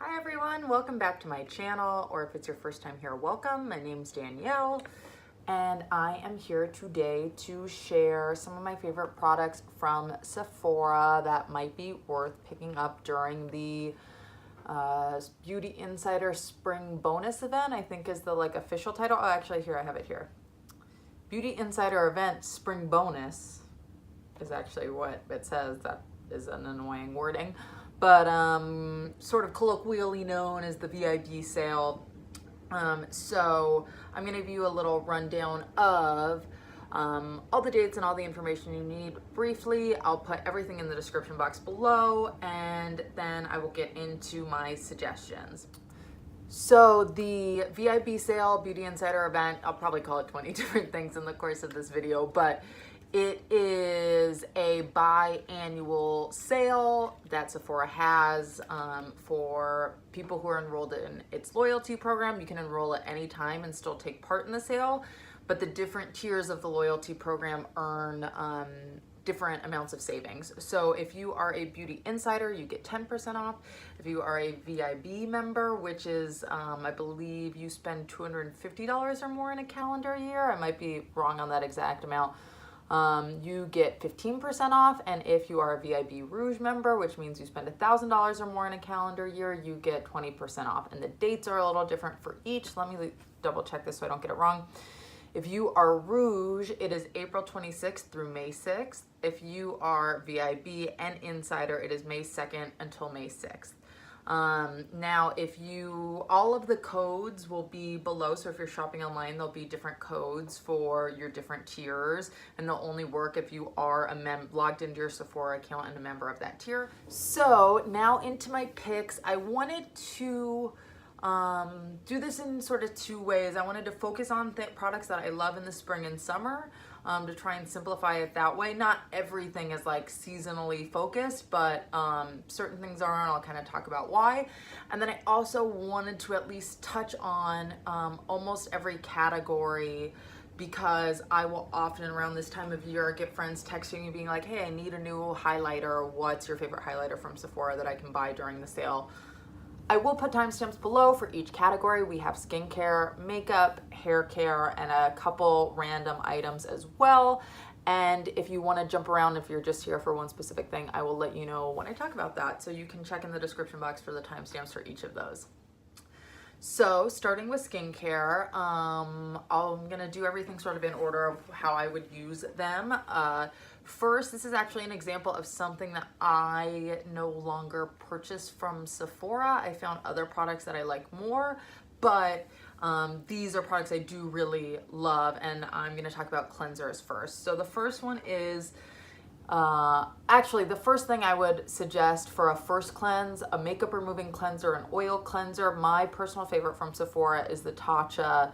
Hi everyone, welcome back to my channel, or if it's your first time here, welcome. My name's Danielle, and I am here today to share some of my favorite products from Sephora that might be worth picking up during the Beauty Insider Spring Bonus event, I think is the official title. Oh, actually here, I have it here. Beauty Insider Event Spring Bonus is actually what it says. That is an annoying wording, but sort of colloquially known as the VIB sale. So I'm going to give you a little rundown of all the dates and all the information you need briefly. I'll put everything in the description box below, and then I will get into my suggestions. So the VIB sale, Beauty Insider event, I'll probably call it 20 different things in the course of this video, but it is a biannual sale that Sephora has for people who are enrolled in its loyalty program. You can enroll at any time and still take part in the sale, but the different tiers of the loyalty program earn different amounts of savings. So if you are a Beauty Insider, you get 10% off. If you are a VIB member, which is, I believe you spend $250 or more in a calendar year, I might be wrong on that exact amount, you get 15% off. And if you are a VIB Rouge member, which means you spend $1,000 or more in a calendar year, you get 20% off. And the dates are a little different for each. Let me double check this so I don't get it wrong. If you are Rouge, it is April 26th through May 6th. If you are VIB and Insider, it is May 2nd until May 6th. Now, all of the codes will be below, so if you're shopping online, there'll be different codes for your different tiers, and they'll only work if you are logged into your Sephora account and a member of that tier. So now into my picks. I wanted to do this in sort of two ways. I wanted to focus on products that I love in the spring and summer, to try and simplify it that way. Not everything is like seasonally focused, but certain things are, and I'll kind of talk about why. And then I also wanted to at least touch on almost every category, because I will often around this time of year get friends texting me being like, hey, I need a new highlighter. What's your favorite highlighter from Sephora that I can buy during the sale? I will put timestamps below for each category. We have skincare, makeup, hair care, and a couple random items as well. And if you want to jump around, if you're just here for one specific thing, I will let you know when I talk about that. So you can check in the description box for the timestamps for each of those. So starting with skincare, I'm gonna do everything sort of in order of how I would use them. First, this is actually an example of something that I no longer purchase from Sephora. I found other products that I like more, but these are products I do really love, and I'm gonna talk about cleansers first. So the first one is, actually the first thing I would suggest for a first cleanse, a makeup removing cleanser, an oil cleanser. My personal favorite from Sephora is the Tatcha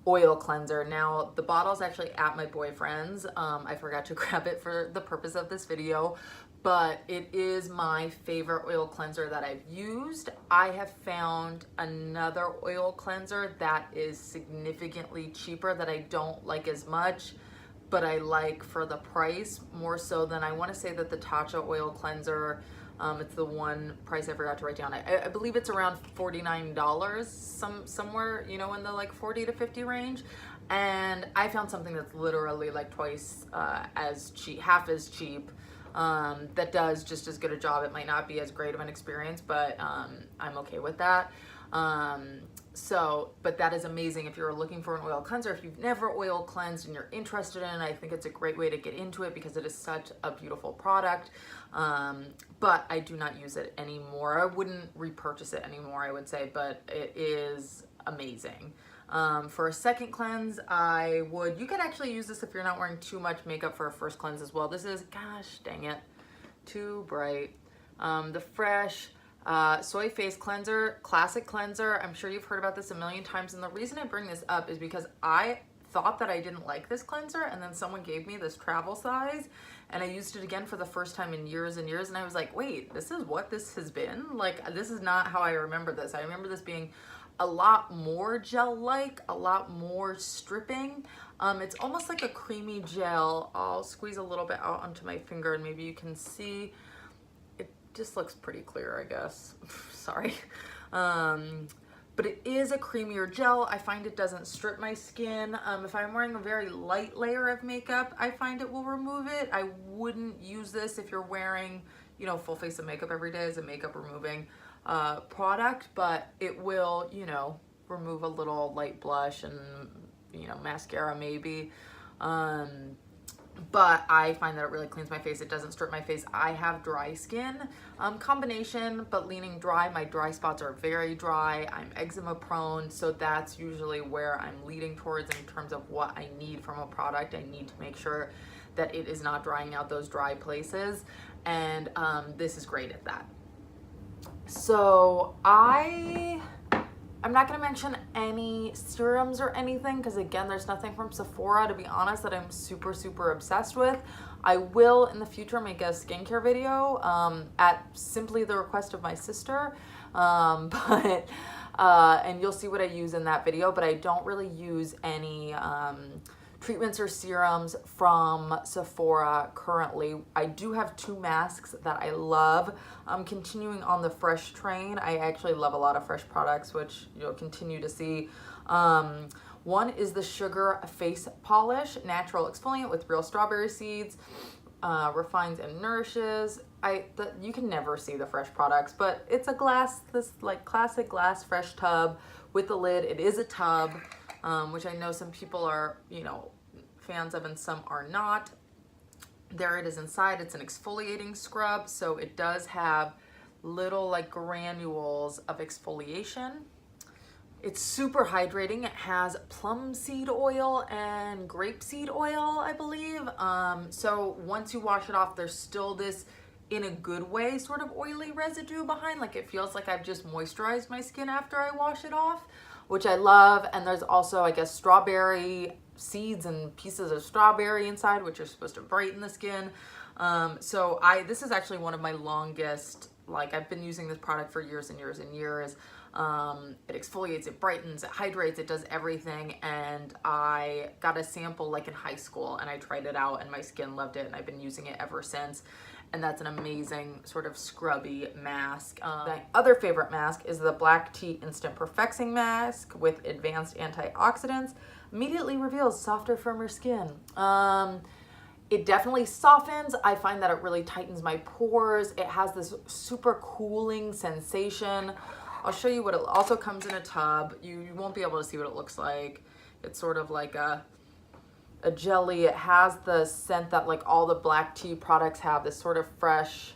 oil cleanser. Now the bottle's actually at my boyfriend's. I forgot to grab it for the purpose of this video, but it is my favorite oil cleanser that I've used. I have found another oil cleanser that is significantly cheaper that I don't like as much, but I like for the price more so than, I want to say that the Tatcha oil cleanser, it's the one price I forgot to write down. I believe it's around $49, somewhere, you know, in the like 40 to 50 range. And I found something that's literally like twice as cheap, half as cheap, that does just as good a job. It might not be as great of an experience, but I'm okay with that. But that is amazing if you're looking for an oil cleanser. If you've never oil cleansed and you're interested in it, I think it's a great way to get into it because it is such a beautiful product. But I do not use it anymore. I wouldn't repurchase it anymore, I would say, but it is amazing. For a second cleanse, you could actually use this if you're not wearing too much makeup for a first cleanse as well. This is, gosh dang it, too bright. The Fresh Soy Face Cleanser, Classic Cleanser. I'm sure you've heard about this a million times, and the reason I bring this up is because I thought that I didn't like this cleanser, and then someone gave me this travel size, and I used it again for the first time in years and years, and I was like, wait, this is what this has been? Like, this is not how I remember this. I remember this being a lot more gel-like, a lot more stripping. It's almost like a creamy gel. I'll squeeze a little bit out onto my finger and maybe you can see. It just looks pretty clear, I guess. Sorry. But it is a creamier gel. I find it doesn't strip my skin. If I'm wearing a very light layer of makeup, I find it will remove it. I wouldn't use this if you're wearing, you know, full face of makeup every day as a makeup removing product, but it will, you know, remove a little light blush and, you know, mascara maybe. But I find that it really cleans my face. It doesn't strip my face. I have dry skin, combination, but leaning dry. My dry spots are very dry. I'm eczema prone, so that's usually where I'm leading towards in terms of what I need from a product. I need to make sure that it is not drying out those dry places, and this is great at that. So I'm not going to mention any serums or anything because, again, there's nothing from Sephora, to be honest, that I'm super, super obsessed with. I will in the future make a skincare video at simply the request of my sister, and you'll see what I use in that video, but I don't really use any treatments or serums from Sephora currently. I do have 2 masks that I love. I'm continuing on the fresh train. I actually love a lot of fresh products, which you'll continue to see. One is the Sugar Face Polish, natural exfoliant with real strawberry seeds, refines and nourishes. You can never see the fresh products, but it's a glass, this like classic glass fresh tub with the lid. It is a tub. Which I know some people are, you know, fans of and some are not. There it is inside. It's an exfoliating scrub, so it does have little like granules of exfoliation. It's super hydrating. It has plum seed oil and grapeseed oil, I believe. So once you wash it off, there's still this, in a good way, sort of oily residue behind. Like it feels like I've just moisturized my skin after I wash it off, which I love. And there's also, I guess, strawberry seeds and pieces of strawberry inside, which are supposed to brighten the skin. So this is actually one of my longest, like I've been using this product for years and years and years. It exfoliates, it brightens, it hydrates, it does everything. And I got a sample like in high school and I tried it out and my skin loved it and I've been using it ever since. And that's an amazing sort of scrubby mask. My other favorite mask is the Black Tea Instant Perfecting Mask with advanced antioxidants. Immediately reveals softer, firmer skin. It definitely softens. I find that it really tightens my pores. It has this super cooling sensation. I'll show you what it also comes in a tub. You won't be able to see what it looks like. It's sort of like a jelly. It has the scent that like all the black tea products have, this sort of fresh,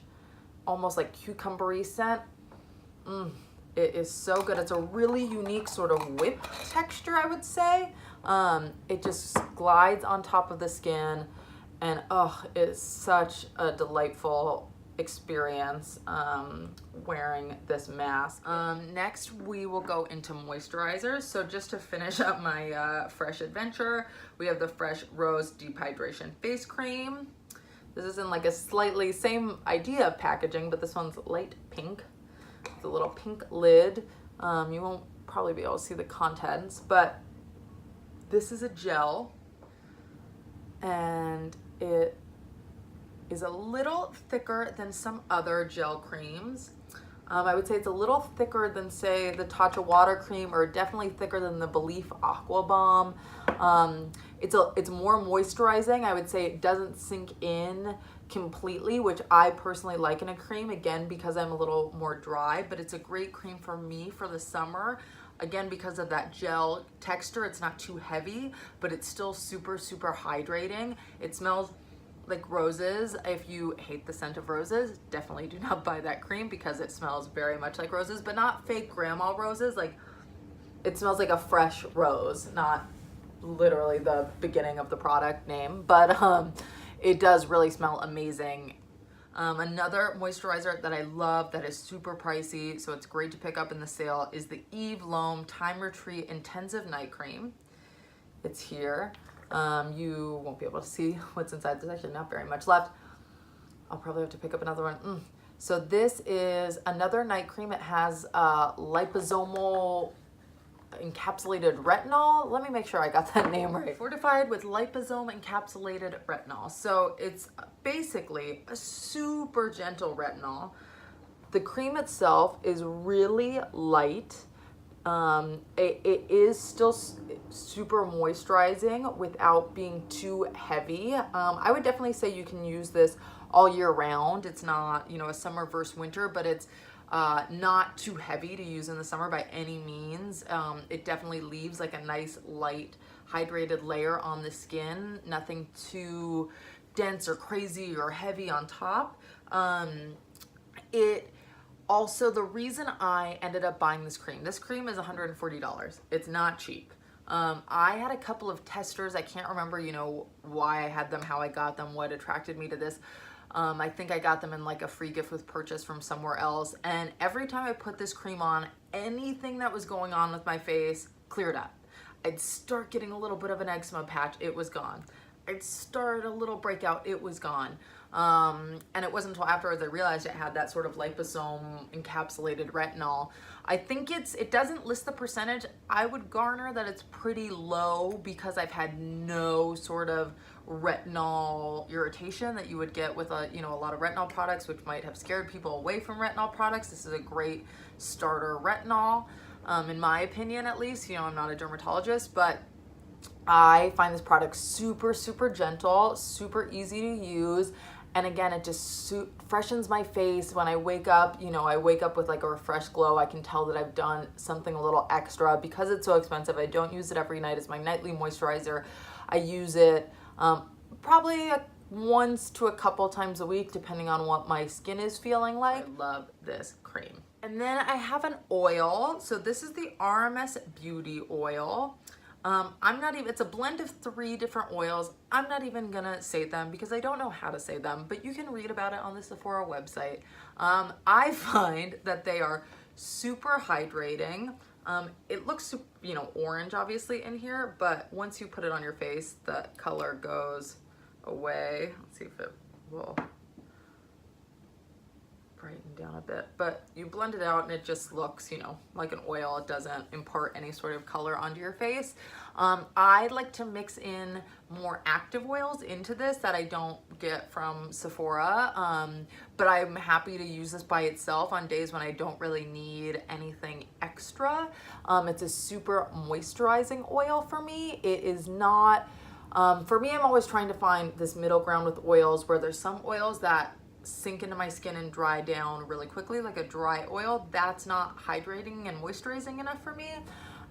almost like cucumbery scent. It is so good. It's a really unique sort of whip texture, I would say. It just glides on top of the skin and it's such a delightful experience wearing this mask. Next we will go into moisturizers. So just to finish up my fresh adventure, we have the Fresh Rose Deep Hydration Face Cream. This is in like a slightly same idea of packaging, but this one's light pink. It's a little pink lid. You won't probably be able to see the contents, but this is a gel and it is a little thicker than some other gel creams. I would say it's a little thicker than, say, the Tatcha Water Cream, or definitely thicker than the Belief Aqua Bomb. It's more moisturizing. I would say it doesn't sink in completely, which I personally like in a cream, again, because I'm a little more dry, but it's a great cream for me for the summer. Again, because of that gel texture, it's not too heavy, but it's still super, super hydrating. It smells like roses. If you hate the scent of roses, definitely do not buy that cream because it smells very much like roses, but not fake grandma roses. Like, it smells like a fresh rose, not literally the beginning of the product name, but it does really smell amazing. Another moisturizer that I love that is super pricey, so it's great to pick up in the sale, is the Eve L'Homme Time Retreat Intensive Night Cream. It's here. You won't be able to see what's inside. There's actually not very much left. I'll probably have to pick up another one. So this is another night cream. It has liposomal encapsulated retinol. Let me make sure I got that name right. Fortified with liposome encapsulated retinol. So it's basically a super gentle retinol. The cream itself is really light. It is still super moisturizing without being too heavy. I would definitely say you can use this all year round. It's not, you know, a summer versus winter, but it's not too heavy to use in the summer by any means. It definitely leaves like a nice light hydrated layer on the skin, nothing too dense or crazy or heavy on top. Also, the reason I ended up buying this cream is $140. It's not cheap. I had a couple of testers. I can't remember, you know, why I had them, how I got them, what attracted me to this. I think I got them in like a free gift with purchase from somewhere else. And every time I put this cream on, anything that was going on with my face cleared up. I'd start getting a little bit of an eczema patch, it was gone. I'd start a little breakout, it was gone. And it wasn't until afterwards I realized it had that sort of liposome encapsulated retinol. I think it doesn't list the percentage. I would garner that it's pretty low because I've had no sort of retinol irritation that you would get with a lot of retinol products, which might have scared people away from retinol products. This is a great starter retinol, in my opinion, at least. You know, I'm not a dermatologist, but I find this product super, super gentle, super easy to use. And again, it just freshens my face. When I wake up, you know, I wake up with like a refreshed glow. I can tell that I've done something a little extra. Because it's so expensive, I don't use it every night as my nightly moisturizer. I use it probably once to a couple times a week, depending on what my skin is feeling like. I love this cream. And then I have an oil. So this is the RMS Beauty Oil. It's a blend of 3 different oils. I'm not even gonna say them because I don't know how to say them, but you can read about it on the Sephora website. I find that they are super hydrating. It looks, you know, orange obviously in here, but once you put it on your face, the color goes away. Let's see if it will brighten down a bit, but you blend it out and it just looks, you know, like an oil. It doesn't impart any sort of color onto your face. I like to mix in more active oils into this that I don't get from Sephora, but I'm happy to use this by itself on days when I don't really need anything extra. It's a super moisturizing oil for me. It is not, for me, I'm always trying to find this middle ground with oils where there's some oils that sink into my skin and dry down really quickly, like a dry oil. That's not hydrating and moisturizing enough for me.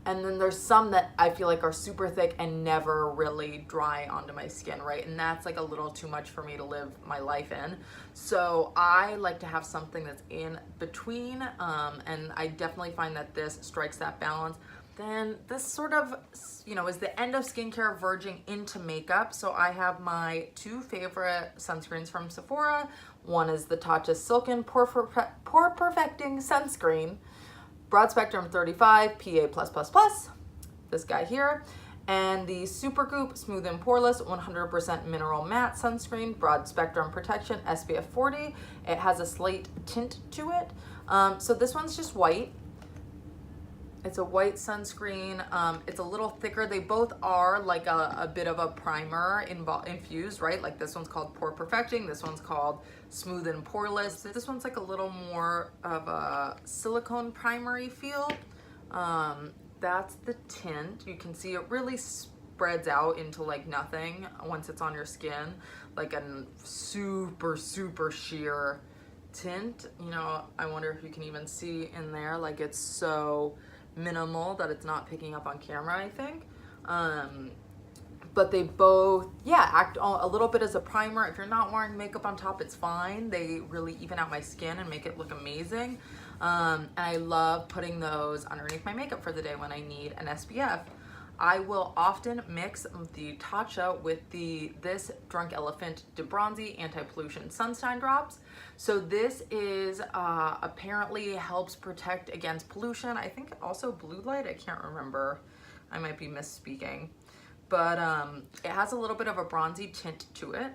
And then there's some that I feel like are super thick and never really dry onto my skin, right? And that's like a little too much for me to live my life in. So I like to have something that's in between, and I definitely find that this strikes that balance. Then this sort of, you know, is the end of skincare verging into makeup. So I have my 2 favorite sunscreens from Sephora. One is the Tatcha Silken Pore Perfecting Sunscreen, Broad Spectrum 35 PA+++, this guy here. And the Supergoop Smooth and Poreless 100% Mineral Matte Sunscreen, Broad Spectrum Protection, SPF 40. It has a slate tint to it. So this one's just white. It's a white sunscreen. It's a little thicker. They both are like a bit of a primer infused, right? Like this one's called Pore Perfecting. This one's called Smooth and Poreless. This one's like a little more of a silicone primery feel. That's the tint. You can see it really spreads out into like nothing once it's on your skin, like a super, super sheer tint. You know, I wonder if you can even see in there, like it's so minimal that it's not picking up on camera, I think. But they both, yeah, act a little bit as a primer. If you're not wearing makeup on top, it's fine. They really even out my skin and make it look amazing. And I love putting those underneath my makeup for the day when I need an SPF. I will often mix the Tatcha with this Drunk Elephant De Bronzy Anti-Pollution Sunshine Drops. So this is apparently helps protect against pollution. I think also blue light, I can't remember. I might be misspeaking. But it has a little bit of a bronzy tint to it,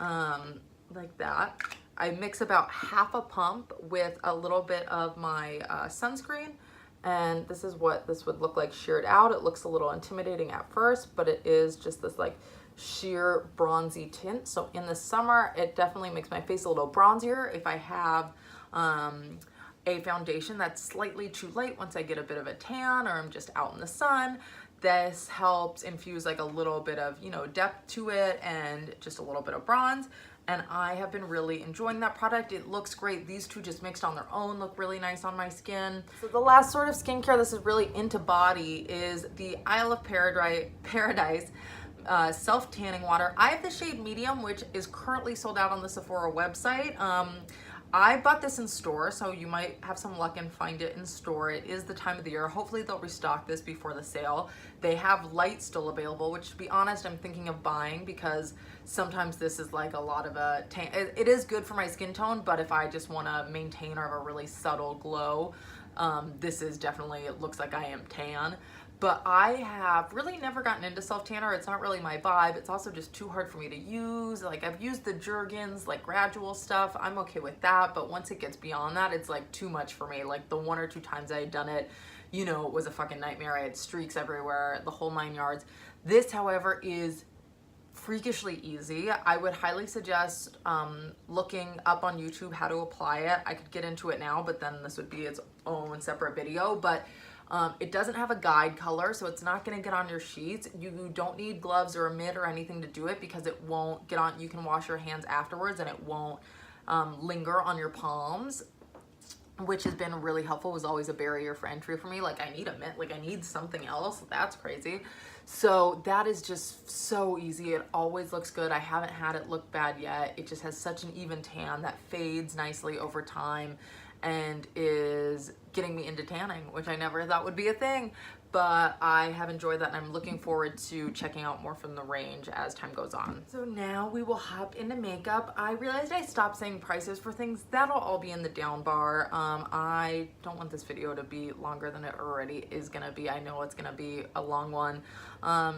like that. I mix about half a pump with a little bit of my sunscreen. And this is what this would look like sheared out. It looks a little intimidating at first, but it is just this like sheer bronzy tint. So in the summer, it definitely makes my face a little bronzier. If I have a foundation that's slightly too light once I get a bit of a tan or I'm just out in the sun. This helps infuse like a little bit of, you know, depth to it and just a little bit of bronze. And I have been really enjoying that product. It looks great. These two just mixed on their own look really nice on my skin. So the last sort of skincare this is really into body is the Isle of Paradise self-tanning water. I have the shade medium, which is currently sold out on the Sephora website. I bought this in store, so you might have some luck and find it in store. It is the time of the year. Hopefully they'll restock this before the sale. They have light still available, which to be honest, I'm thinking of buying because sometimes this is like a lot of a tan. It is good for my skin tone, but if I just want to maintain or have a really subtle glow, this is definitely, it looks like I am tan. But I have really never gotten into self-tanner. It's not really my vibe. It's also just too hard for me to use. Like I've used the Jergens, like gradual stuff. I'm okay with that. But once it gets beyond that, it's like too much for me. Like the 1 or 2 times I had done it, you know, it was a fucking nightmare. I had streaks everywhere, the whole 9 yards. This, however, is freakishly easy. I would highly suggest looking up on YouTube how to apply it. I could get into it now, but then this would be its own separate video. But it doesn't have a guide color, so it's not going to get on your sheets. You don't need gloves or a mitt or anything to do it because it won't get on. You can wash your hands afterwards and it won't linger on your palms, which has been really helpful. It was always a barrier for entry for me. Like I need a mitt, like I need something else. That's crazy. So that is just so easy. It always looks good. I haven't had it look bad yet. It just has such an even tan that fades nicely over time and is getting me into tanning, which I never thought would be a thing, but I have enjoyed that and I'm looking forward to checking out more from the range as time goes on. So now we will hop into makeup. I realized I stopped saying prices for things. That'll all be in the down bar. I don't want this video to be longer than it already is gonna be. I know it's gonna be a long one.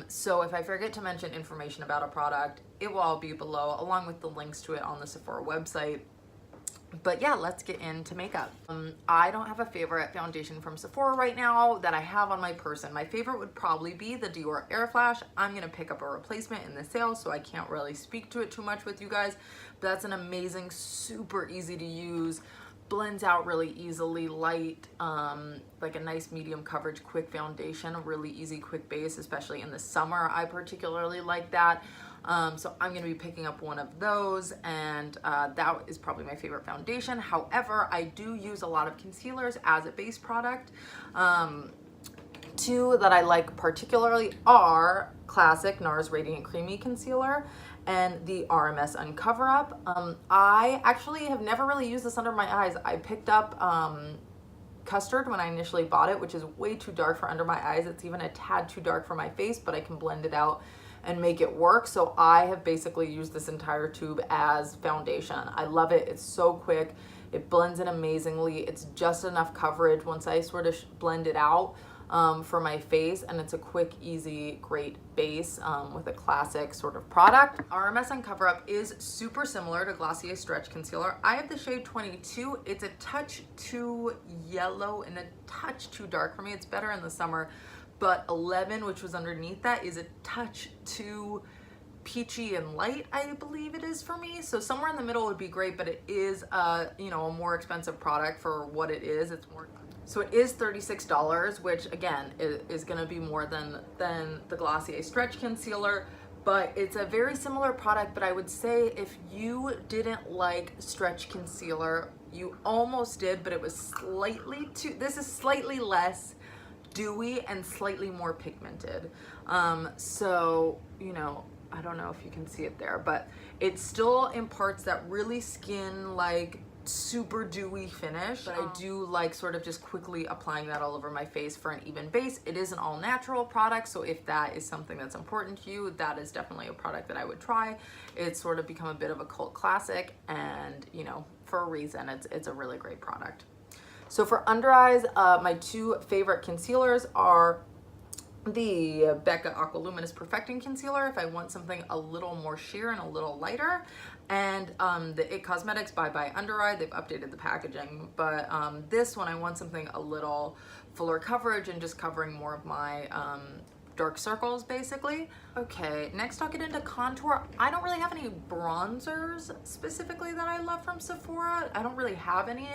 So if I forget to mention information about a product, it will all be below along with the links to it on the Sephora website. But yeah, let's get into makeup. I don't have a favorite foundation from Sephora right now that I have on my person. My favorite would probably be the Dior Air Flash. I'm gonna pick up a replacement in the sale, so I can't really speak to it too much with you guys. But that's an amazing, super easy to use, blends out really easily, light, like a nice medium coverage, quick foundation, a really easy, quick base, especially in the summer. I particularly like that. So I'm gonna be picking up one of those, and that is probably my favorite foundation. However, I do use a lot of concealers as a base product. 2 that I like particularly are classic NARS Radiant Creamy Concealer and the RMS Uncover Up. I actually have never really used this under my eyes. I picked up Custard when I initially bought it, which is way too dark for under my eyes. It's even a tad too dark for my face, but I can blend it out and make it work. So I have basically used this entire tube as foundation. I love it. It's so quick. It blends in amazingly. It's just enough coverage once I sort of blend it out for my face, and it's a quick, easy, great base with a classic sort of product. RMS Uncover Up is super similar to Glossier Stretch Concealer. I have the shade 22. It's a touch too yellow and a touch too dark for me. It's better in the summer. But 11, which was underneath that, is a touch too peachy and light, I believe it is for me. So somewhere in the middle would be great, but it is you know, a more expensive product for what it is. It's more, so it is $36, which again is gonna be more than the Glossier Stretch Concealer, but it's a very similar product. But I would say if you didn't like Stretch Concealer, you almost did, but it was slightly too, this is slightly less dewy and slightly more pigmented. So, you know, I don't know if you can see it there, but it still imparts that really skin like super dewy finish. But I do like sort of just quickly applying that all over my face for an even base. It is an all natural product, so if that is something that's important to you, that is definitely a product that I would try. It's sort of become a bit of a cult classic, and you know, for a reason. It's a really great product. So for under eyes, my 2 favorite concealers are the Becca Aqua Luminous Perfecting Concealer if I want something a little more sheer and a little lighter, and the IT Cosmetics Bye Bye Under Eye. They've updated the packaging, but this one I want something a little fuller coverage and just covering more of my dark circles basically. Okay, next I'll get into contour. I don't really have any bronzers specifically that I love from Sephora. I don't really have any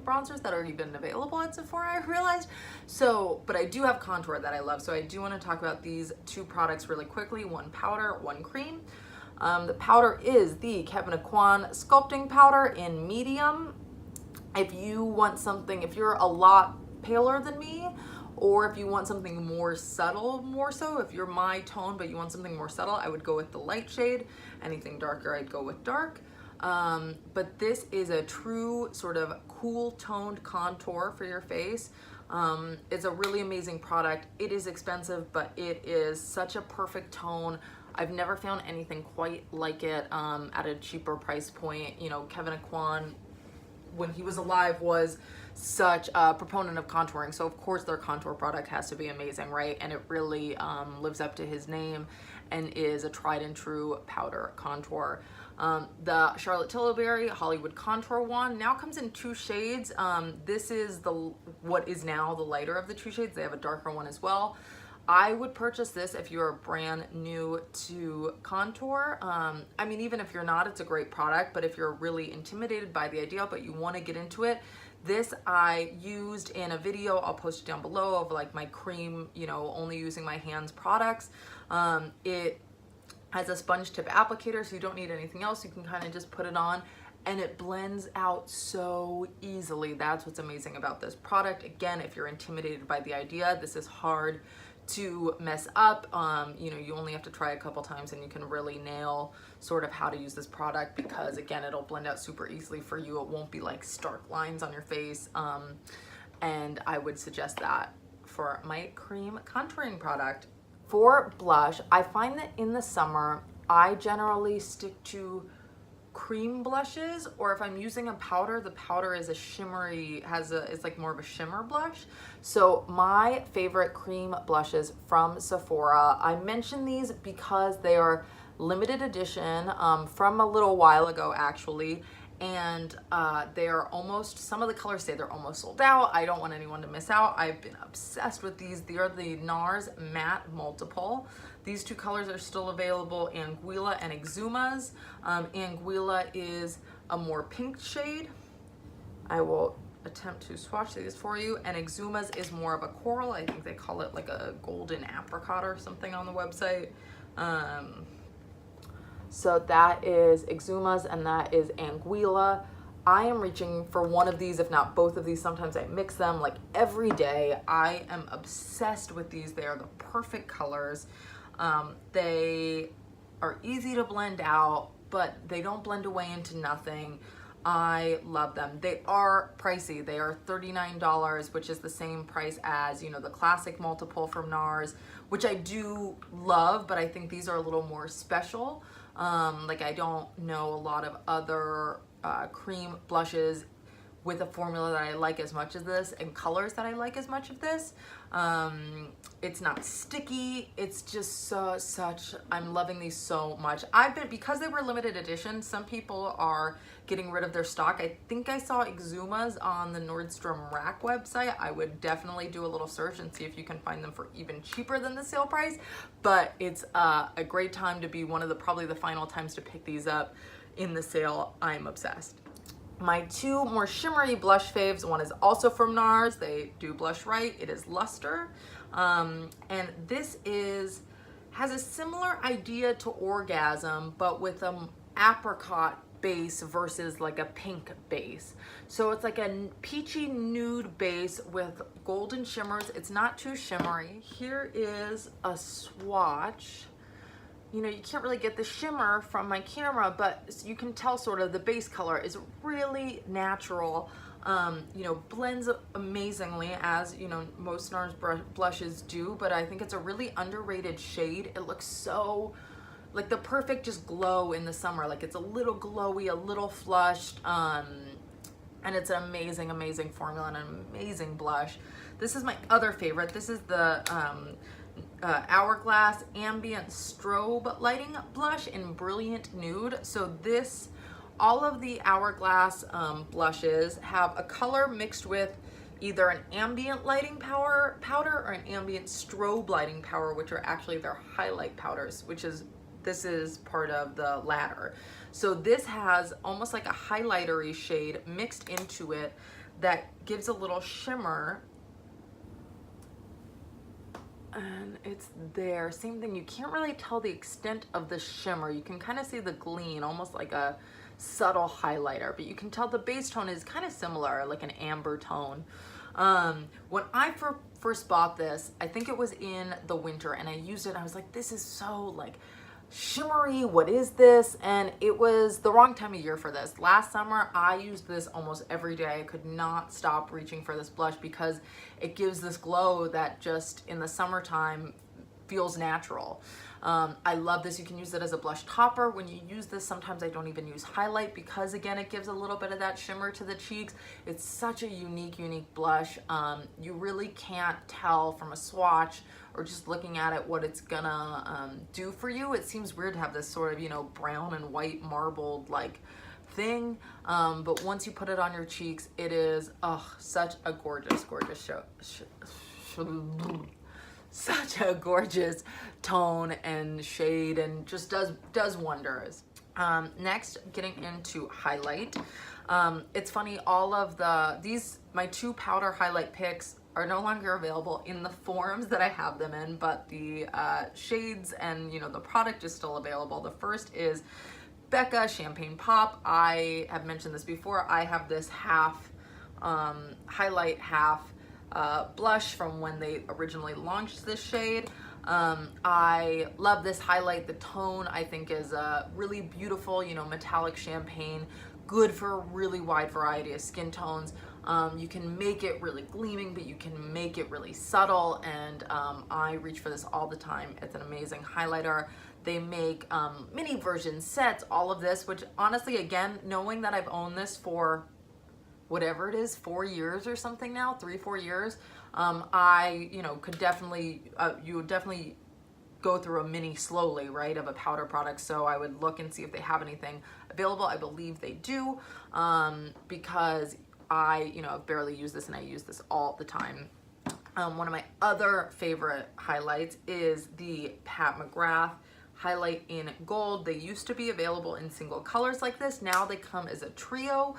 bronzers that are even available at Sephora, I realized. So, but I do have contour that I love. So I do want to talk about these two products really quickly, one powder, one cream. The powder is the Kevyn Aucoin Sculpting Powder in medium. If you want something, if you're a lot paler than me, or if you want something more subtle, more so, if you're my tone but you want something more subtle, I would go with the light shade. Anything darker, I'd go with dark. But this is a true sort of cool toned contour for your face. It's a really amazing product. It is expensive, but it is such a perfect tone. I've never found anything quite like it at a cheaper price point. You know, Kevyn Aucoin, when he was alive, was such a proponent of contouring, so of course their contour product has to be amazing, right? And it really lives up to his name and is a tried and true powder contour. The Charlotte Tilbury Hollywood Contour Wand now comes in 2 shades. This is what is now the lighter of the 2 shades. They have a darker one as well. I would purchase this if you're brand new to contour. I mean, even if you're not, it's a great product, but if you're really intimidated by the idea, but you want to get into it, this I used in a video, I'll post it down below, of like my cream, you know, only using my hands products. It has a sponge tip applicator, so you don't need anything else. You can kind of just put it on and it blends out so easily. That's what's amazing about this product. Again, if you're intimidated by the idea, this is hard to mess up. You know, you only have to try a couple times and you can really nail sort of how to use this product, because again, it'll blend out super easily for you. It won't be like stark lines on your face. And I would suggest that for my cream contouring product. For blush, I find that in the summer, I generally stick to cream blushes, or if I'm using a powder, the powder is a shimmery, it's like more of a shimmer blush. So my favorite cream blushes from Sephora, I mention these because they are limited edition from a little while ago actually, and they are almost, some of the colors say they're almost sold out. I don't want anyone to miss out. I've been obsessed with these. They are the NARS Matte Multiple. These 2 colors are still available, Anguilla and Exumas. Anguilla is a more pink shade. I will attempt to swatch these for you. And Exumas is more of a coral. I think they call it like a golden apricot or something on the website. So that is Exumas and that is Anguilla. I am reaching for one of these, if not both of these. Sometimes I mix them like every day. I am obsessed with these. They are the perfect colors. They are easy to blend out, but they don't blend away into nothing. I love them. They are pricey. They are $39, which is the same price as, you know, the classic multiple from NARS, which I do love, but I think these are a little more special. Like I don't know a lot of other cream blushes with a formula that I like as much as this and colors that I like as much of this. It's not sticky. It's just I'm loving these so much. Because they were limited edition, some people are getting rid of their stock. I think I saw Exumas on the Nordstrom Rack website. I would definitely do a little search and see if you can find them for even cheaper than the sale price. But it's a great time to be one of probably the final times to pick these up in the sale. I'm obsessed. My 2 more shimmery blush faves, one is also from NARS. They do blush right. It is Luster. And this has a similar idea to Orgasm, but with an apricot base versus like a pink base. So it's like a peachy nude base with golden shimmers. It's not too shimmery. Here is a swatch. You know, you can't really get the shimmer from my camera, but you can tell sort of the base color is really natural. You know, blends amazingly, as you know most NARS blushes do, but I think it's a really underrated shade. It looks so like the perfect just glow in the summer. Like it's a little glowy, a little flushed, and it's an amazing formula and an amazing blush. This is my other favorite. This is the Hourglass Ambient Strobe Lighting Blush in Brilliant Nude. So all of the Hourglass blushes have a color mixed with either an ambient lighting powder or an ambient strobe lighting powder, which are actually their highlight powders, this is part of the latter. So this has almost like a highlightery shade mixed into it that gives a little shimmer. And it's there, same thing. You can't really tell the extent of the shimmer. You can kind of see the gleam, almost like a subtle highlighter, but you can tell the base tone is kind of similar, like an amber tone. When I first bought this, I think it was in the winter, and I used it, I was like, this is so like shimmery, what is this? And it was the wrong time of year for this. Last summer, I used this almost every day. I could not stop reaching for this blush because it gives this glow that just in the summertime feels natural. I love this. You can use it as a blush topper. When you use this, sometimes I don't even use highlight because again, it gives a little bit of that shimmer to the cheeks. It's such a unique blush. You really can't tell from a swatch or just looking at it what it's gonna do for you. It seems weird to have this sort of, you know, brown and white marbled like thing, but once you put it on your cheeks, it is such a gorgeous such a gorgeous tone and shade, and just does wonders. Next, getting into highlight. It's funny, all of my 2 powder highlight picks are no longer available in the forms that I have them in, but the shades and, you know, the product is still available. The first is Becca Champagne Pop. I have mentioned this before. I have this half highlight, half blush from when they originally launched this shade. I love this highlight. The tone I think is really beautiful, you know, metallic champagne, good for a really wide variety of skin tones. You can make it really gleaming, but you can make it really subtle, and I reach for this all the time. It's an amazing highlighter. They make mini version sets, all of this, which honestly, again, knowing that I've owned this for whatever it is, 4 years or something now, 3-4 years, I, you know, could definitely, you would definitely go through a mini slowly, right, of a powder product. So I would look and see if they have anything available. I believe they do, because I, you know, I've barely used this and I use this all the time. One of my other favorite highlights is the Pat McGrath highlight in gold. They used to be available in single colors like this. Now they come as a trio,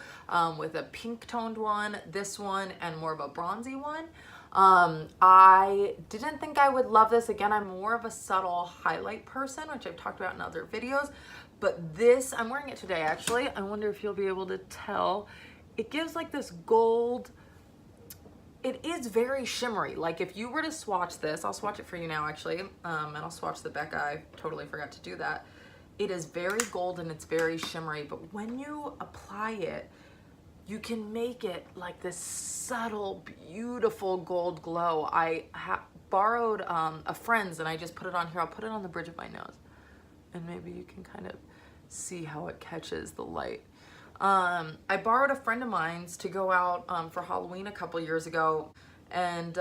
with a pink toned one, this one, and more of a bronzy one. I didn't think I would love this. Again, I'm more of a subtle highlight person, which I've talked about in other videos, but this, I'm wearing it today actually. I wonder if you'll be able to tell. It gives like this gold, it is very shimmery. Like if you were to swatch this, I'll swatch it for you now actually, and I'll swatch the Becca. I totally forgot to do that. It is very gold and it's very shimmery, but when you apply it, you can make it like this subtle, beautiful gold glow. I borrowed a friend's and I just put it on here. I'll put it on the bridge of my nose and maybe you can kind of see how it catches the light. I borrowed a friend of mine's to go out for Halloween a couple years ago, and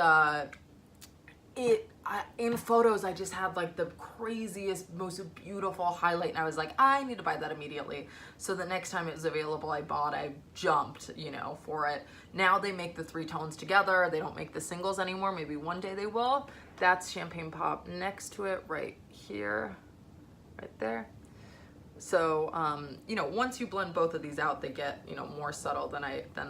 in photos I just had like the craziest, most beautiful highlight, and I was like, I need to buy that immediately. So the next time it was available, I jumped, you know, for it. Now they make the 3 tones together. They don't make the singles anymore. Maybe one day they will. That's Champagne Pop. Next to it right here, right there. So, you know, once you blend both of these out, they get, you know, more subtle than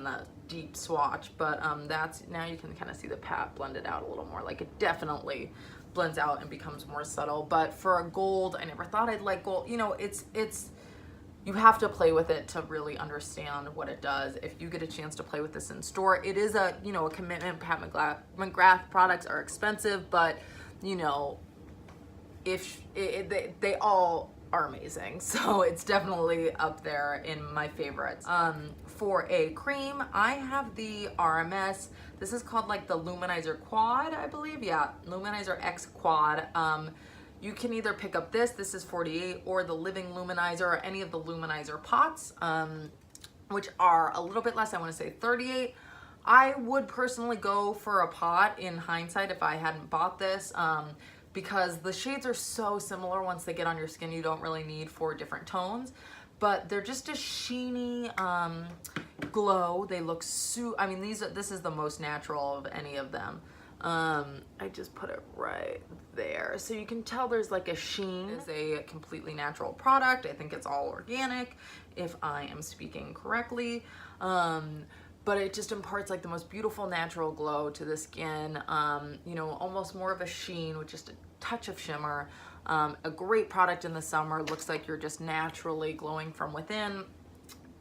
the deep swatch. But that's, now you can kind of see the Pat blended out a little more. Like it definitely blends out and becomes more subtle. But for a gold, I never thought I'd like gold. You know, it's you have to play with it to really understand what it does. If you get a chance to play with this in store, it is a, you know, a commitment. Pat McGrath products are expensive, but, you know, if they all are amazing, so it's definitely up there in my favorites. For a cream, I have the RMS. This is called like the Luminizer Quad, I believe. Yeah, Luminizer X Quad. You can either pick up this is 48, or the Living Luminizer, or any of the Luminizer pots, which are a little bit less. I want to say 38. I would personally go for a pot in hindsight if I hadn't bought this, because the shades are so similar. Once they get on your skin, you don't really need 4 different tones, but they're just a sheeny, glow. They look I mean, this is the most natural of any of them. I just put it right there. So you can tell there's like a sheen. It's a completely natural product. I think it's all organic, if I am speaking correctly. But it just imparts like the most beautiful natural glow to the skin. You know, almost more of a sheen with just a touch of shimmer. A great product in the summer. Looks like you're just naturally glowing from within.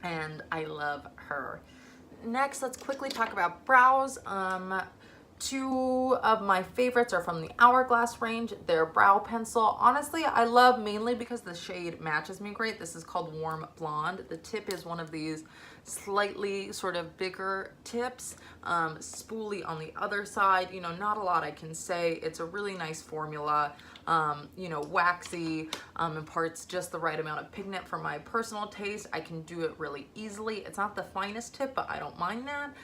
And I love her. Next, let's quickly talk about brows. Two of my favorites are from the Hourglass range. They're brow pencil. Honestly, I love mainly because the shade matches me great. This is called Warm Blonde. The tip is one of these slightly sort of bigger tips, spoolie on the other side. You know, not a lot I can say. It's a really nice formula. You know, waxy, imparts just the right amount of pigment for my personal taste. I can do it really easily. It's not the finest tip, but I don't mind that.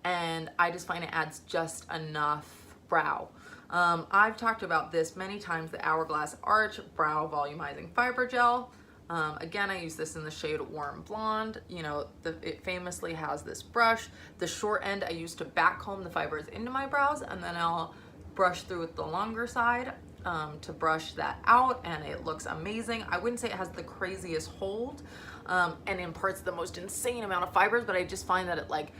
And I just find it adds just enough brow. I've talked about this many times, the Hourglass Arch Brow Volumizing Fiber Gel. Again, I use this in the shade Warm Blonde. You know, it famously has this brush. The short end I use to back comb the fibers into my brows, and then I'll brush through with the longer side to brush that out, and it looks amazing. I wouldn't say it has the craziest hold and imparts the most insane amount of fibers, but I just find that it like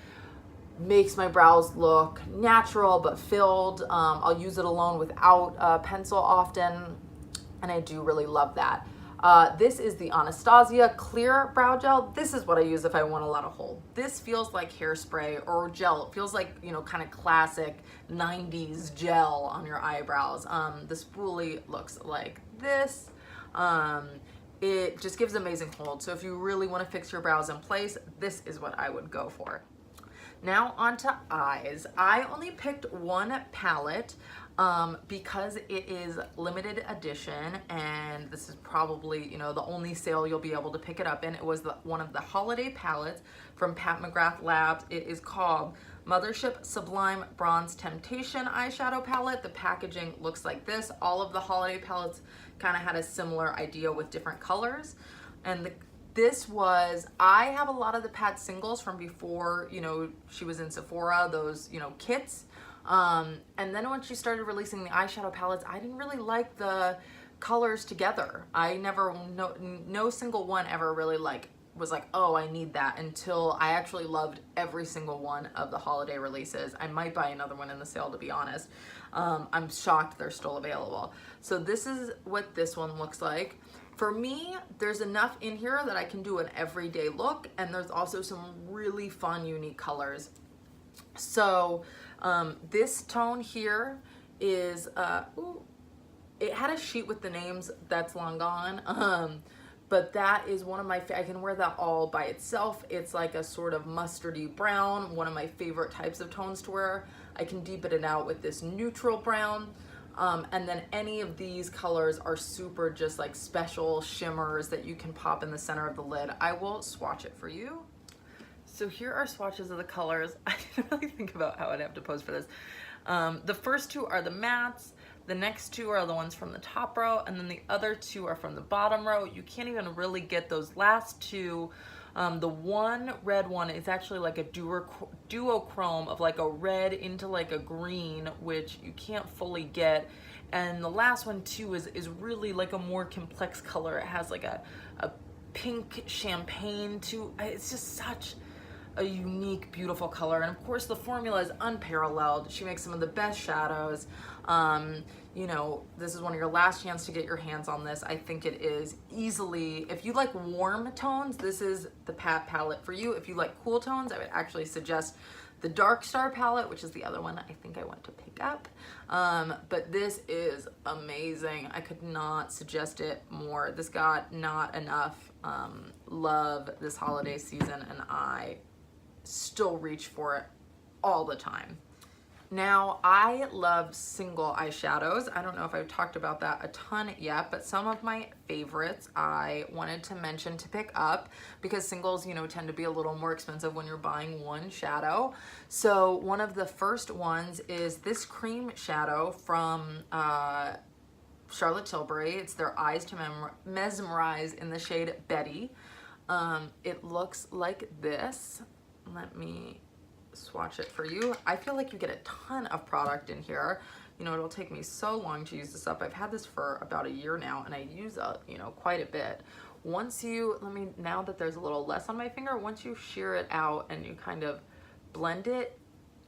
makes my brows look natural but filled. I'll use it alone without a pencil often, and I do really love that. This is the Anastasia Clear Brow Gel. This is what I use if I want a lot of hold. This feels like hairspray or gel. It feels like, you know, kind of classic 90s gel on your eyebrows. The spoolie looks like this. It just gives amazing hold. So if you really want to fix your brows in place, this is what I would go for. Now onto eyes. I only picked one palette because it is limited edition, and this is probably, you know, the only sale you'll be able to pick it up in. It was one of the holiday palettes from Pat McGrath Labs. It is called Mothership Sublime Bronze Temptation Eyeshadow Palette. The packaging looks like this. All of the holiday palettes kind of had a similar idea with different colors. And I have a lot of the Pat singles from before, you know, she was in Sephora, those, you know, kits. And then when she started releasing the eyeshadow palettes, I didn't really like the colors together. I never, no single one ever really was like, oh, I need that, until I actually loved every single one of the holiday releases. I might buy another one in the sale, to be honest. I'm shocked they're still available. So this is what this one looks like. For me, there's enough in here that I can do an everyday look, and there's also some really fun, unique colors. So this tone here is, it had a sheet with the names that's long gone, but that is one of my, I can wear that all by itself. It's like a sort of mustardy brown, one of my favorite types of tones to wear. I can deepen it out with this neutral brown. And then any of these colors are super just like special shimmers that you can pop in the center of the lid. I will swatch it for you. So here are swatches of the colors. I didn't really think about how I'd have to pose for this. The first two are the mattes. The next two are the ones from the top row, and then the other two are from the bottom row. You can't even really get those last two. The one red one is actually like a duochrome of like a red into like a green, which you can't fully get. And the last one too is really like a more complex color. It has like a pink champagne too. It's just such a unique, beautiful color. And of course the formula is unparalleled. She makes some of the best shadows. You know, this is one of your last chance to get your hands on this. I think it is easily, if you like warm tones, this is the Pat palette for you. If you like cool tones, I would actually suggest the Dark Star palette, which is the other one I think I went to pick up. But this is amazing. I could not suggest it more. This got not enough love this holiday season, and I still reach for it all the time. Now, I love single eyeshadows. I don't know if I've talked about that a ton yet, but some of my favorites I wanted to mention to pick up, because singles, you know, tend to be a little more expensive when you're buying one shadow. So one of the first ones is this cream shadow from Charlotte Tilbury. It's their Eyes to Mesmerize in the shade Betty. It looks like this. Let me swatch it for you. I feel like you get a ton of product in here. You know, it'll take me so long to use this up. I've had this for about a year now, and I use you know, quite a bit. Once you, now that there's a little less on my finger, once you shear it out and you kind of blend it,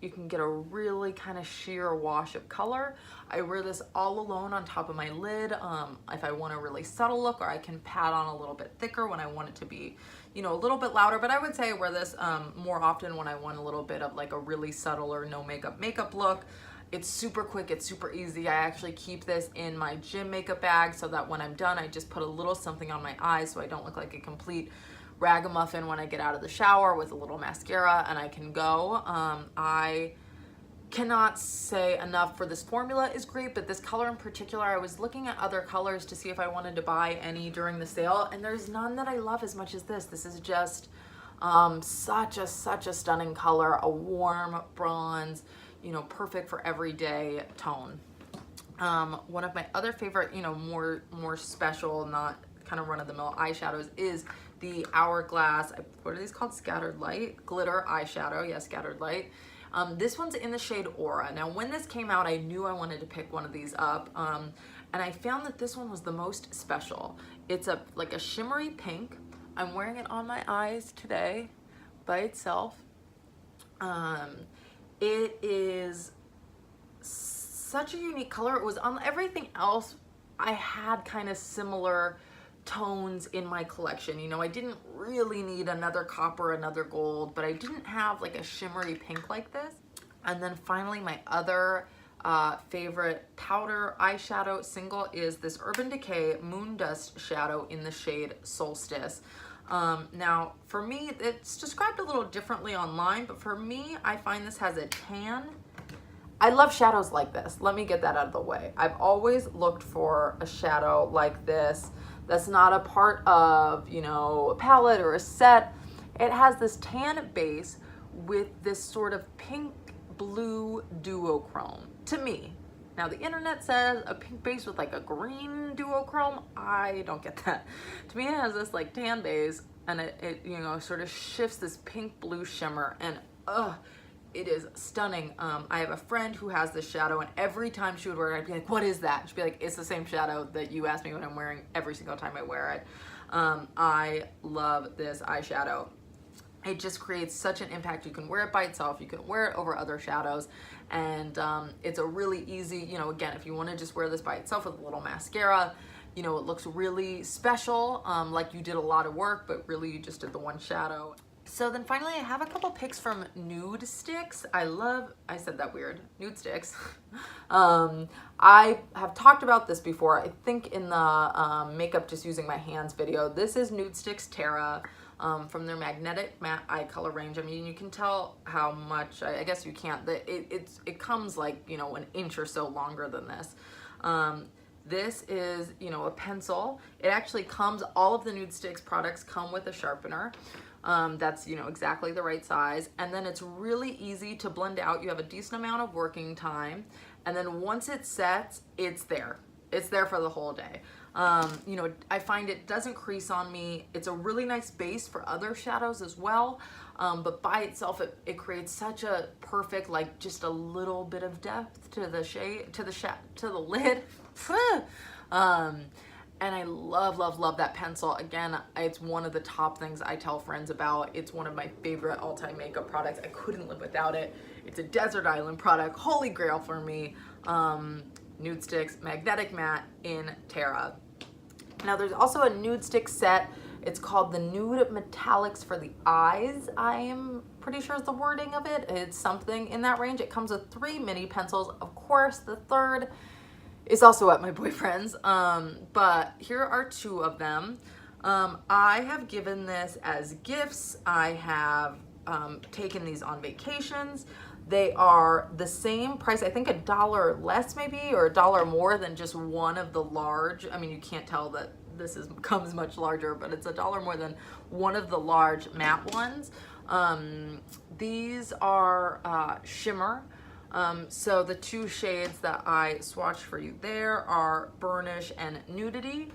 you can get a really kind of sheer wash of color. I wear this all alone on top of my lid if I want a really subtle look, or I can pat on a little bit thicker when I want it to be, you know, a little bit louder. But I would say I wear this more often when I want a little bit of like a really subtle or no makeup look. It's super quick, it's super easy. I actually keep this in my gym makeup bag so that when I'm done, I just put a little something on my eyes so I don't look like a complete ragamuffin when I get out of the shower with a little mascara, and I can go. I cannot say enough for this formula is great, but this color in particular, I was looking at other colors to see if I wanted to buy any during the sale, and there's none that I love as much as this. This is just such a stunning color, a warm bronze, you know, perfect for everyday tone. One of my other favorite, you know, more special, not kind of run-of-the-mill eyeshadows is the Hourglass, what are these called? Scattered Light? Glitter eyeshadow, yeah, Scattered Light. This one's in the shade Aura. Now, when this came out, I knew I wanted to pick one of these up, and I found that this one was the most special. It's like a shimmery pink. I'm wearing it on my eyes today by itself. It is such a unique color. It was on everything else. I had kind of similar tones in my collection. You know, I didn't really need another copper, another gold, but I didn't have like a shimmery pink like this. And then finally, my other favorite powder eyeshadow single is this Urban Decay Moon Dust Shadow in the shade Solstice. Now, for me, it's described a little differently online, but for me, I find this has a tan. I love shadows like this. Let me get that out of the way. I've always looked for a shadow like this that's not a part of, you know, a palette or a set. It has this tan base with this sort of pink blue duochrome to me. Now, the internet says a pink base with like a green duochrome. I don't get that. To me, it has this like tan base, and it you know, sort of shifts this pink blue shimmer, and it is stunning. I have a friend who has this shadow, and every time she would wear it, I'd be like, what is that? She'd be like, it's the same shadow that you asked me what I'm wearing every single time I wear it. I love this eyeshadow. It just creates such an impact. You can wear it by itself, you can wear it over other shadows, and it's a really easy, you know, again, if you want to just wear this by itself with a little mascara, you know, it looks really special, like you did a lot of work, but really you just did the one shadow. So then finally, I have a couple picks from Nude Sticks. I said that weird, Nude Sticks. I have talked about this before, I think in the makeup just using my hands video. This is Nude Sticks Terra from their Magnetic Matte Eye Color range. I mean, you can tell how much, I guess you can't, it comes like, you know, an inch or so longer than this. This is, you know, a pencil. It actually comes, all of the Nude Sticks products come with a sharpener. That's, you know, exactly the right size. And then it's really easy to blend out. You have a decent amount of working time. And then once it sets, it's there. It's there for the whole day. You know, I find it doesn't crease on me. It's a really nice base for other shadows as well. But by itself, it creates such a perfect, like just a little bit of depth to the shade, to the lid. And I love that pencil. Again, it's one of the top things I tell friends about. It's one of my favorite all-time makeup products. I couldn't live without it. It's a desert island product, holy grail for me. Nude Sticks Magnetic Matte in Terra. Now there's also a Nude Stick set. It's called the Nude Metallics for the Eyes. I am pretty sure is the wording of it. It's something in that range. It comes with 3 mini pencils. Of course, the third is also at my boyfriend's, but here are 2 of them. I have given this as gifts. I have taken these on vacations. They are the same price, I think $1 less maybe, or $1 more than just one of the large. I mean, you can't tell that this comes much larger, but it's $1 more than one of the large matte ones. These are shimmer. So the 2 shades that I swatched for you there are Burnish and Nudity.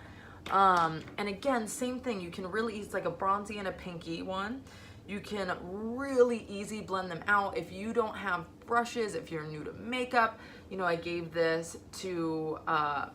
And again, same thing, you can really, it's like a bronzy and a pinky one. You can really easy blend them out. If you don't have brushes, if you're new to makeup, you know, I gave this to a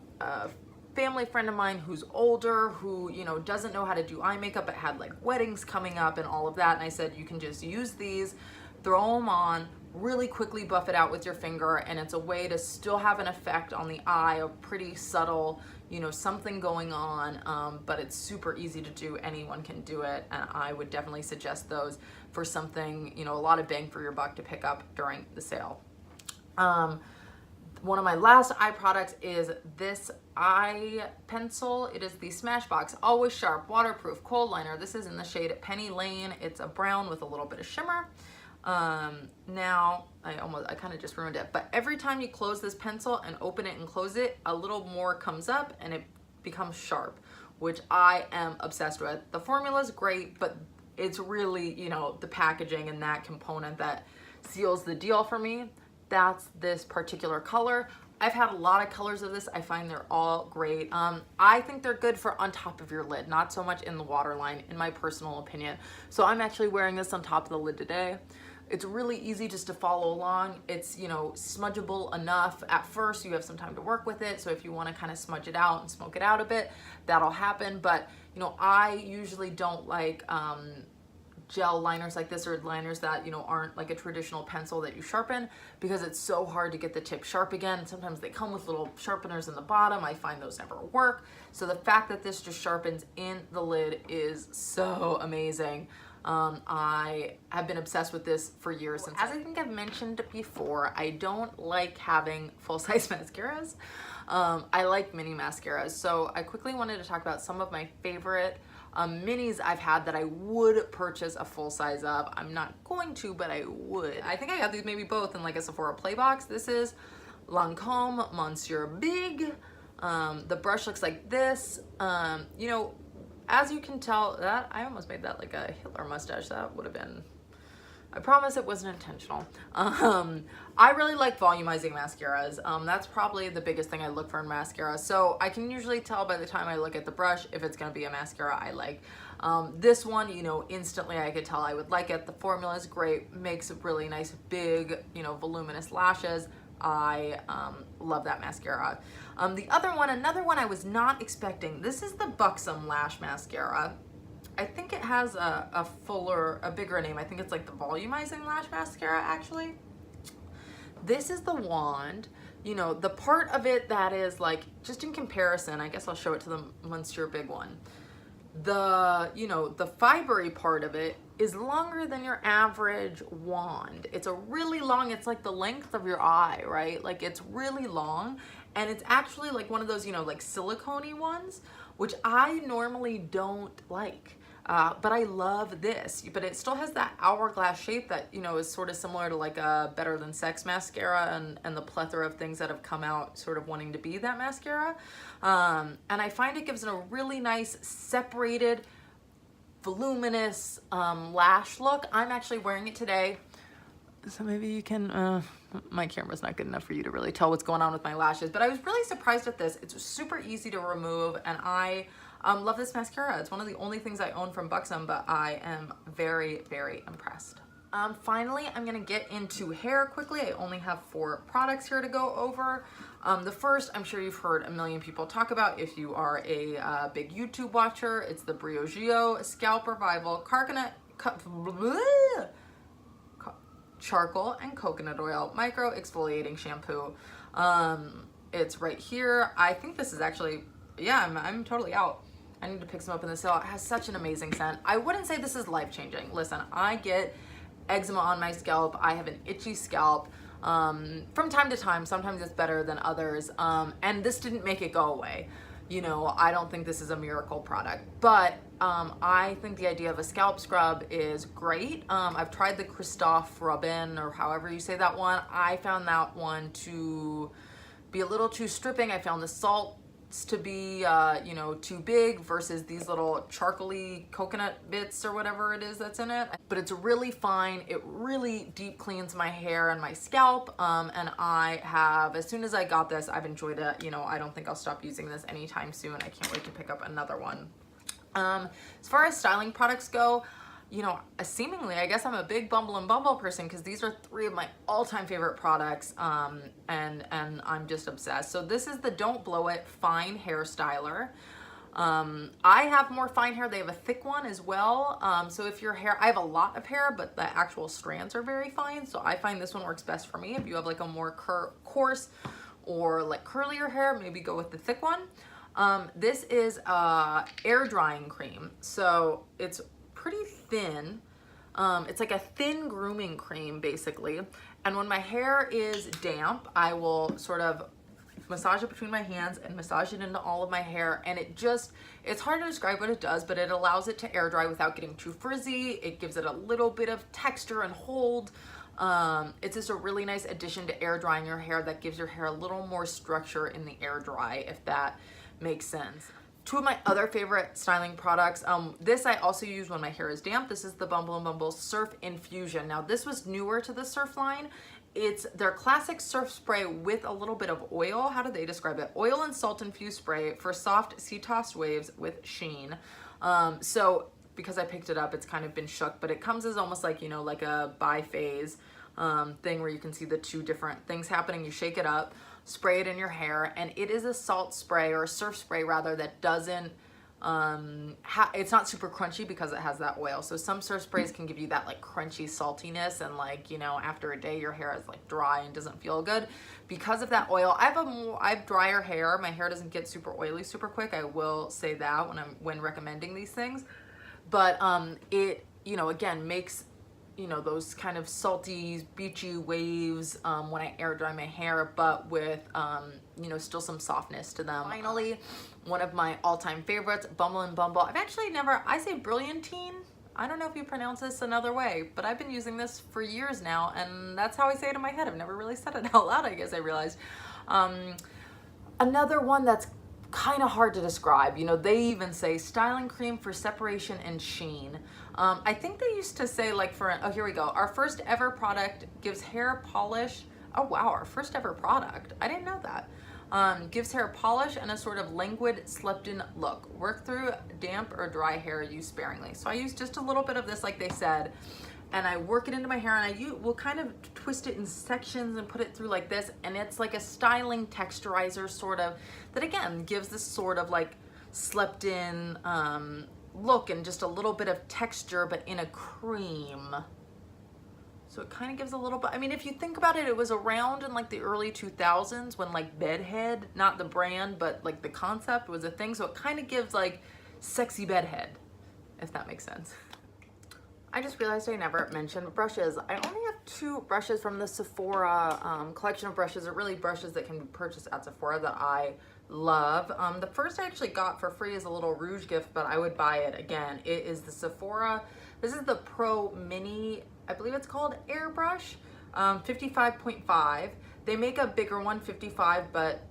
family friend of mine who's older, who, you know, doesn't know how to do eye makeup, but had like weddings coming up and all of that. And I said, you can just use these, throw them on, really quickly buff it out with your finger, and it's a way to still have an effect on the eye, a pretty subtle, you know, something going on, but it's super easy to do. Anyone can do it, and I would definitely suggest those for something, you know, a lot of bang for your buck to pick up during the sale. One of my last eye products is this eye pencil. It is the Smashbox Always Sharp Waterproof Kohl Liner. This is in the shade Penny Lane. It's a brown with a little bit of shimmer. Now I kind of just ruined it, but every time you close this pencil and open it and close it, a little more comes up and it becomes sharp, which I am obsessed with. The formula is great, but it's really, you know, the packaging and that component that seals the deal for me. That's this particular color. I've had a lot of colors of this. I find they're all great. I think they're good for on top of your lid, not so much in the waterline, in my personal opinion. So I'm actually wearing this on top of the lid today. It's really easy just to follow along. It's, you know, smudgeable enough. At first, you have some time to work with it. So if you want to kind of smudge it out and smoke it out a bit, that'll happen. But, you know, I usually don't like gel liners like this, or liners that, you know, aren't like a traditional pencil that you sharpen, because it's so hard to get the tip sharp again. Sometimes they come with little sharpeners in the bottom. I find those never work. So the fact that this just sharpens in the lid is so amazing. I have been obsessed with this for years. As I think I've mentioned before, I don't like having full-size mascaras. I like mini mascaras. So I quickly wanted to talk about some of my favorite minis I've had that I would purchase a full size of. I'm not going to, but I would. I think I got these maybe both in like a Sephora play box. This is Lancome Monsieur Big. The brush looks like this. You know, as you can tell, that I almost made that like a Hitler mustache. That would have been, I promise it wasn't intentional. I really like volumizing mascaras. That's probably the biggest thing I look for in mascara. So I can usually tell by the time I look at the brush if it's gonna be a mascara I like. This one, you know, instantly I could tell I would like it. The formula is great, makes really nice, big, you know, voluminous lashes. I love that mascara. The other one, another one I was not expecting, this is the Buxom Lash Mascara. I think it has a bigger name. I think it's like the Volumizing Lash Mascara, actually. This is the wand, you know, the part of it that is like, just in comparison, I guess I'll show it to the Monsieur Big one. The, you know, the fibery part of it is longer than your average wand. It's a really long, it's like the length of your eye, right? Like it's really long, and it's actually like one of those, you know, like silicone-y ones, which I normally don't like. But I love this, but it still has that hourglass shape that, you know, is sort of similar to like a Better Than Sex mascara and the plethora of things that have come out sort of wanting to be that mascara. And I find it gives it a really nice separated, voluminous lash look. I'm actually wearing it today. So maybe you can, my camera's not good enough for you to really tell what's going on with my lashes, but I was really surprised at this. It's super easy to remove, and I love this mascara. It's one of the only things I own from Buxom, but I am very, very impressed. Finally, I'm gonna get into hair quickly. I only have 4 products here to go over. The first, I'm sure you've heard a million people talk about if you are a big YouTube watcher. It's the Briogeo Scalp Revival Charcoal and Coconut Oil Micro Exfoliating Shampoo. It's right here. I think this is actually, yeah, I'm totally out. I need to pick some up in the sale. It has such an amazing scent. I wouldn't say this is life-changing. Listen, I get eczema on my scalp. I have an itchy scalp. From time to time, sometimes it's better than others. And this didn't make it go away. You know, I don't think this is a miracle product, but I think the idea of a scalp scrub is great. I've tried the Christophe Robin, or however you say that one. I found that one to be a little too stripping. I found the salt to be, you know, too big versus these little charcoaly coconut bits or whatever it is that's in it. But it's really fine. It really deep cleans my hair and my scalp. And I have, as soon as I got this, I've enjoyed it. You know, I don't think I'll stop using this anytime soon. I can't wait to pick up another one. As far as styling products go, you know, seemingly, I guess I'm a big Bumble and Bumble person because these are 3 of my all-time favorite products, and I'm just obsessed. So this is the Don't Blow It Fine Hair Styler. I have more fine hair. They have a thick one as well. So if your hair, I have a lot of hair, but the actual strands are very fine. So I find this one works best for me. If you have like a more coarse or like curlier hair, maybe go with the thick one. This is air drying cream. So it's pretty thin. It's like a thin grooming cream basically. And when my hair is damp, I will sort of massage it between my hands and massage it into all of my hair. And it's hard to describe what it does, but it allows it to air dry without getting too frizzy. It gives it a little bit of texture and hold. It's just a really nice addition to air drying your hair that gives your hair a little more structure in the air dry, if that makes sense. 2 of my other favorite styling products, this I also use when my hair is damp. This is the Bumble and Bumble Surf Infusion. Now this was newer to the Surf line. It's their classic surf spray with a little bit of oil. How do they describe it? Oil and salt infused spray for soft sea-tossed waves with sheen. So because I picked it up, it's kind of been shook, but it comes as almost like, you know, like a biphase thing where you can see the 2 different things happening. You shake it up, spray it in your hair, and it is a salt spray, or a surf spray rather, that doesn't it's not super crunchy because it has that oil. So some surf sprays can give you that like crunchy saltiness, and like, you know, after a day your hair is like dry and doesn't feel good because of that oil. I have drier hair. My hair doesn't get super oily super quick. I will say that when recommending these things, but it, you know, again, makes, you know, those kind of salty, beachy waves when I air dry my hair, but with, you know, still some softness to them. Finally, one of my all-time favorites, Bumble and Bumble. I've actually never, I say Brilliantine. I don't know if you pronounce this another way, but I've been using this for years now, and that's how I say it in my head. I've never really said it out loud, I guess I realized. Another one that's kind of hard to describe. You know, they even say styling cream for separation and sheen. I think they used to say like oh, here we go. Our first ever product gives hair polish. Oh wow, our first ever product. I didn't know that. Gives hair polish and a sort of languid, slept-in look. Work through damp or dry hair, use sparingly. So I use just a little bit of this, like they said, and I work it into my hair, and I will kind of twist it in sections and put it through like this, and it's like a styling texturizer sort of, that again gives this sort of like slept-in look and just a little bit of texture, but in a cream. So it kind of gives a little bit, I mean, if you think about it, it was around in like the early 2000s when like bedhead, not the brand, but like the concept was a thing. So it kind of gives like sexy bedhead, if that makes sense. I just realized I never mentioned brushes. I only have 2 brushes from the Sephora collection of brushes. They're really brushes that can be purchased at Sephora that I love. The first I actually got for free as a little rouge gift, but I would buy it again. It is the Sephora, this is the Pro Mini, I believe it's called airbrush, 55.5. They make a bigger one, 55, but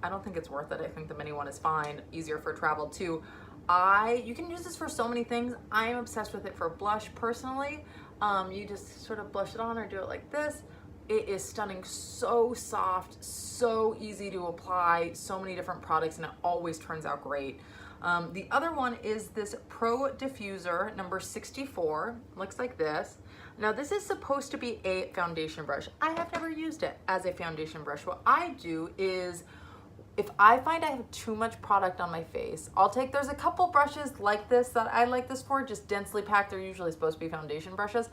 I don't think it's worth it. I think the mini one is fine, easier for travel too. You can use this for so many things. I am obsessed with it for blush personally. You just sort of blush it on or do it like this. It is stunning, so soft, so easy to apply, so many different products, and it always turns out great. The other one is this Pro Diffuser number 64, looks like this. Now this is supposed to be a foundation brush. I have never used it as a foundation brush. What I do is, if I find I have too much product on my face, there's a couple brushes like this that I like this for, just densely packed. They're usually supposed to be foundation brushes.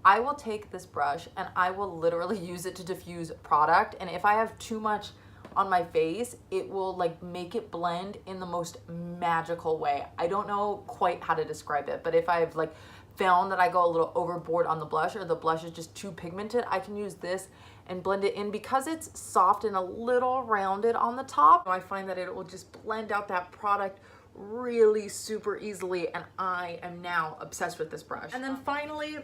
I will take this brush and I will literally use it to diffuse product. And if I have too much on my face, it will like make it blend in the most magical way. I don't know quite how to describe it, but if I've like found that I go a little overboard on the blush, or the blush is just too pigmented, I can use this and blend it in. Because it's soft and a little rounded on the top, I find that it will just blend out that product really super easily, and I am now obsessed with this brush. And then finally,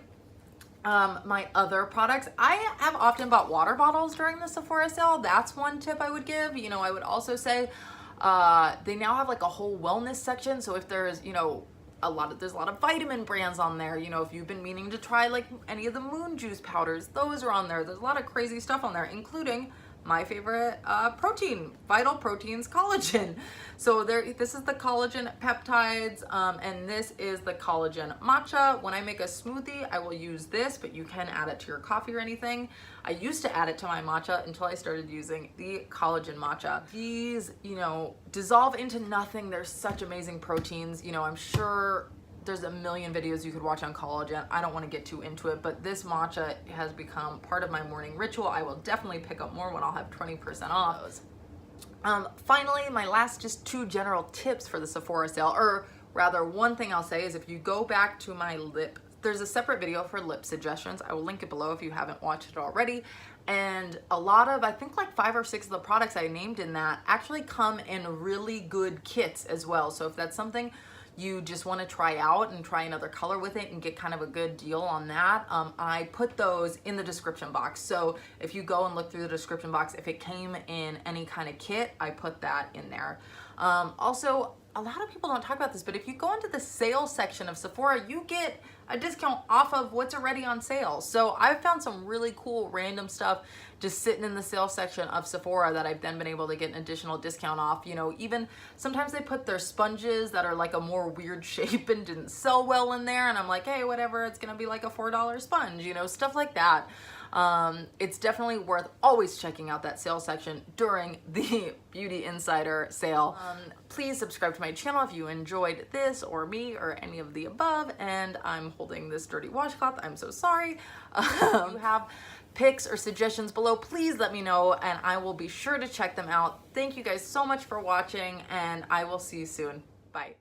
my other products. I have often bought water bottles during the Sephora sale. That's one tip I would give. You know, I would also say They now have like a whole wellness section. So if there's, you know, there's a lot of vitamin brands on there. You know, if you've been meaning to try like any of the moon juice powders, those are on there. There's a lot of crazy stuff on there, including my favorite protein, Vital Proteins collagen. So this is the collagen peptides, and this is the collagen matcha. When I make a smoothie, I will use this, but you can add it to your coffee or anything. I used to add it to my matcha until I started using the collagen matcha. These, you know, dissolve into nothing. They're such amazing proteins. You know, I'm sure there's a million videos you could watch on collagen. I don't want to get too into it, but this matcha has become part of my morning ritual. I will definitely pick up more when I'll have 20% off those. Finally, my last just 2 general tips for the Sephora sale, or rather one thing I'll say is if you go back to my lip, there's a separate video for lip suggestions. I will link it below if you haven't watched it already. And a lot of, I think like 5 or 6 of the products I named in that actually come in really good kits as well. So if that's something you just want to try out and try another color with it and get kind of a good deal on that, I put those in the description box. So if you go and look through the description box, if it came in any kind of kit, I put that in there. Also, a lot of people don't talk about this, but if you go into the sales section of Sephora, you get a discount off of what's already on sale. So I've found some really cool random stuff just sitting in the sales section of Sephora that I've then been able to get an additional discount off. You know, even sometimes they put their sponges that are like a more weird shape and didn't sell well in there, and I'm like, hey, whatever, it's gonna be like a $4 sponge, you know, stuff like that. It's definitely worth always checking out that sale section during the Beauty Insider sale. Please subscribe to my channel if you enjoyed this or me or any of the above. And I'm holding this dirty washcloth. I'm so sorry. If you have pics or suggestions below, please let me know and I will be sure to check them out. Thank you guys so much for watching, and I will see you soon. Bye.